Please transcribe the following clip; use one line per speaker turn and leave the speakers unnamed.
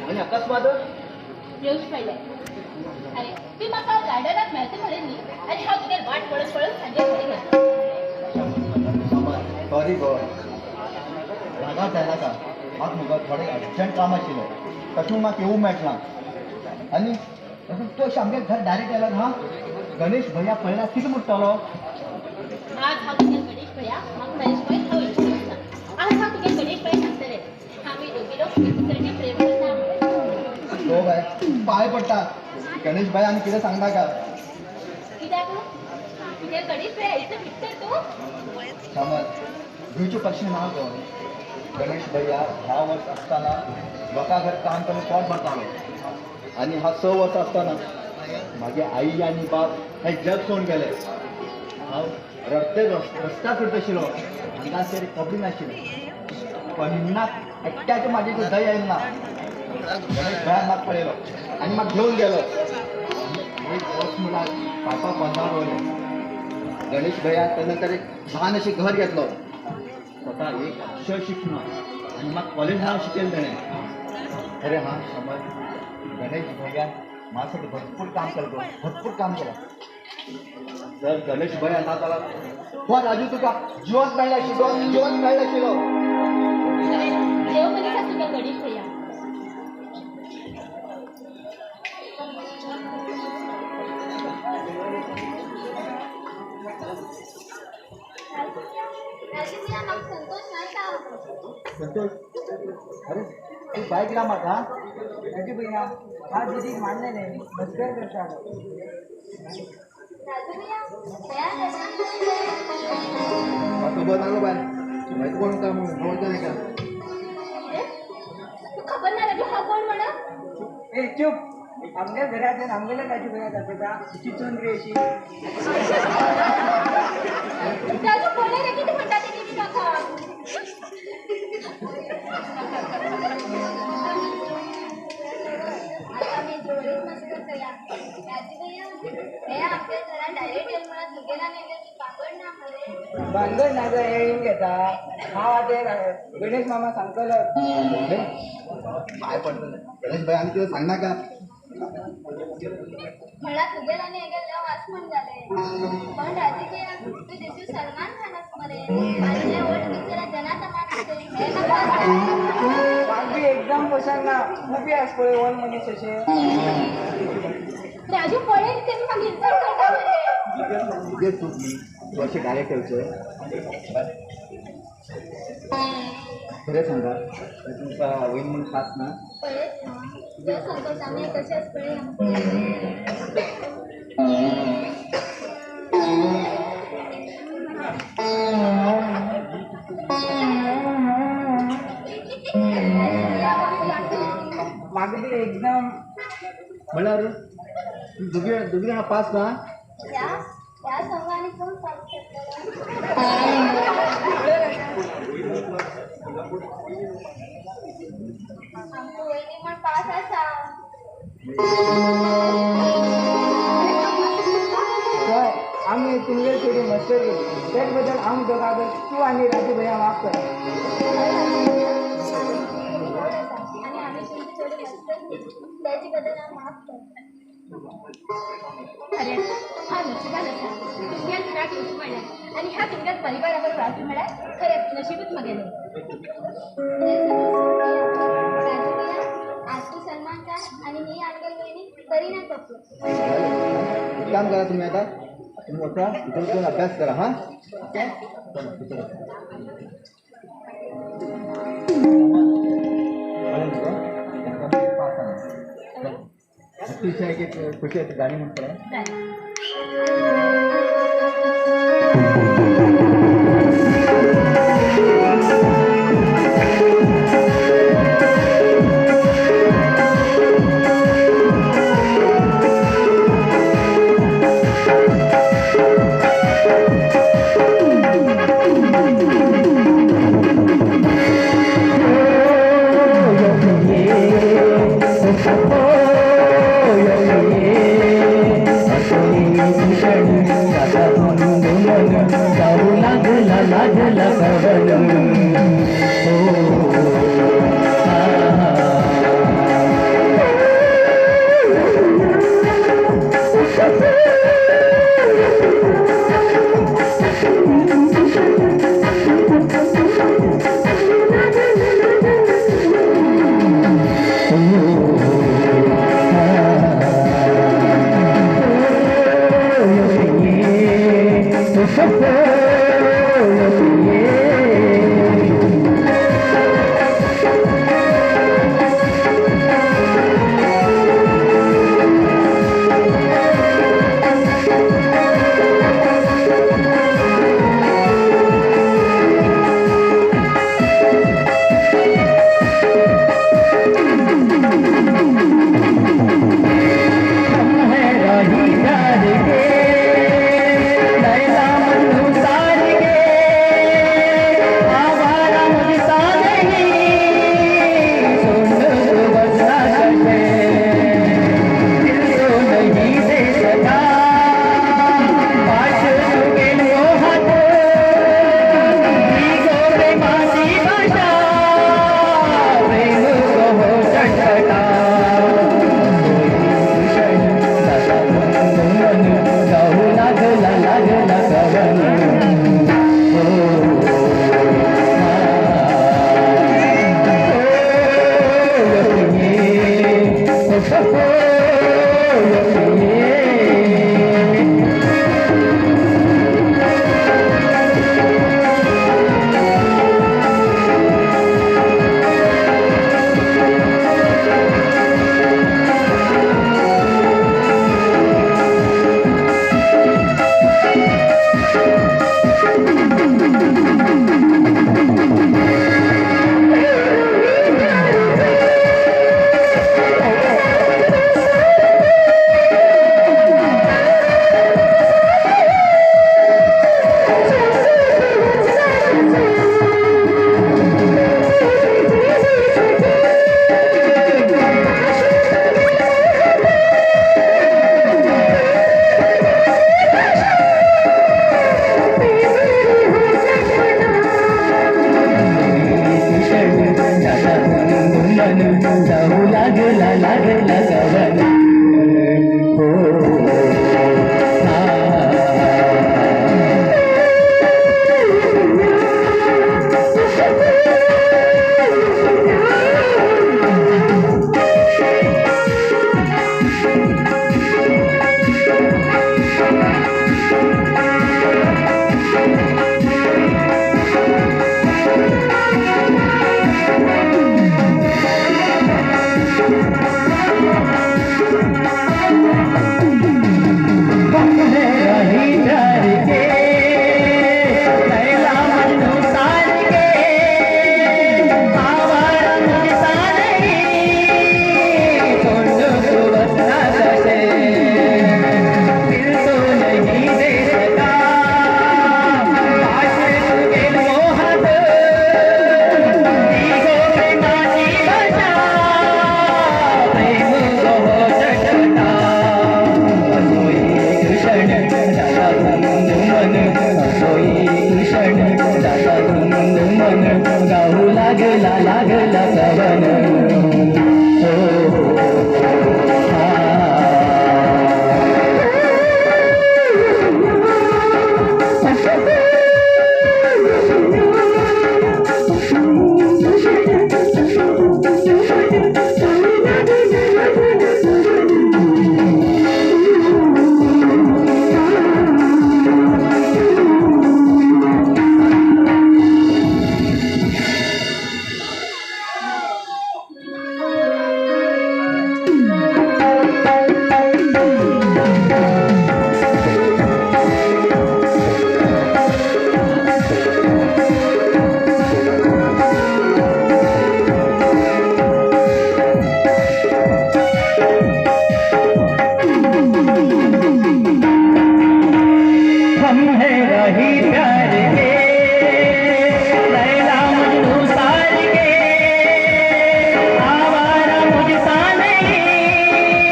आणि अकस्मात
येऊच पाहिजे. अरे ती म्हाका गार्डनात मेळटा म्हणून न्ही आनी हांव तुगेर वाट पळत पळत सांजे घरी गेलो.
सॉरी गो रागात जायना का म्हाका मुगो थोडें अर्जंट काम आशिल्लें तातूंत म्हाका येवंक मेळना आनी तो आमगे घर डायरेक्ट येयलो हा गणेश भैया पळयल्यार कितें म्हणटलो.
आज हांव तुगेर गणेश भैया म्हाका महेश भैया हांव विचारूंक ना. आज हांव तुगेर गणेश भैया सांगतलें आमी दोगी लोक एकमेकांनी प्रेम करता.
हो बाय पांय पडटा गणेश भैया आनी कितें सांगना का.
कित्याक तुगेर गणेश भैया इतलो भितर तूं
समज भिवचे पक्षी ना गो. गणेश भैया 10 वर्स आसतना लोकां घर काम करून पोट भरतालो आनी हा 6 वर्स आसतना म्हागे आई आनी बाप हे जग सोडून गेले. हांव रस्त्यार फिरताशिल्लो हांगा तरी कबडी नाशिल्लें पण नाक एकट्याचे म्हाजे दय येयना. गणेश भैया म्हाका पळयलो आनी म्हाका घेवन गेलो. एक वर्स म्हणल्यार पापा पंदार वयले. गणेश भैया तेन्ना तर एक ल्हान अशें घर घेतलो. स्वता एक अक्षर शिकना आनी म्हाका कॉलेज नांव शिकयलें तेणें. अरे हां समज गणेश भैया म्हाज्यासाठी भरपूर काम केलें भरपूर काम केलें. जर गणेश भैया ना जाल्यार हो राजू तुका जिवंत मेळ्ळा आशिल्लो जिवंत मेळ्ळा आशिल्लो.
देव मनीस आसा तुगेर गणेश भैया.
संतोष अरे तू बाईक ला म्हाका
राजू भैया हा दीदी मानले नाही मस्कर करता.
खबर ना गो बाय माहिती कोण का म्हणून आवडतं नाही का.
तू खबर ना राजू हा कोण म्हणा.
ए चुप आमच्या घरात आमगेला राजू भैया जातो का चिचून रे अशी.
राजू कोण आहे रे किती म्हणतात ते किती काका.
आता मी जोडीच मस्कर करूया. राजू भैया हे आपल्या घरात डायरेक्ट येऊन मला दुगेला नेले की पापड ना मध्ये
भानगड ना जर हे येऊन घेता हा वाटे गणेश मामा सांगतलो.
काय पडलं गणेश भैया आणि तिला सांगना का.
मला दुगेला नेगेला वाचमन झाले पण राजू भैया तू दिसू सलमान खानच मरे आणि हे ओट पिक्चरात जनातमान असते.
बाकी एकदम पसंद ना उभी आस पळय वन मनीस अशे.
राजू पळेल ते मग इन्सल्ट करता मरे.
तू असे डायरेक्ट ठेवचे खरं सांगा तुमचा वहीन म्हणून खास ना.
पळेच ना जर संतोष आम्ही तसेच पळे
मागदी एकदम
म्हणल्यार दुगी हा पास ना.
या संघाने कोण पास करतो. आमची वहिनी पण पास असा.
आम्ही तुमच्या थोडी मस्कर केली त्याचबद्दल आम्ही दोघांबद्दल तू आणि राजू भैया माफ करा.
आणि आम्ही तुमची थोडी मस्कर त्याच्याबद्दल आम्ही माफ करतो.
अरे हा नशिबान आसा तुमच्या घरात येवंक मेळ्ळें आनी ह्या तुमच्या परिवाराबरोबर रावचें म्हळ्यार खरेंच नशीबच म्हगेलें.
राजू भैया आज तू सलमान खान आणि मी आमगेल वहिनी करीना कपूर.
एक काम करा तुम्ही आता तुम्ही वचा इथून कोण अभ्यास करा हां. अतिशय एक खुशी आहे गाणी म्हणतो.
Oh यशवी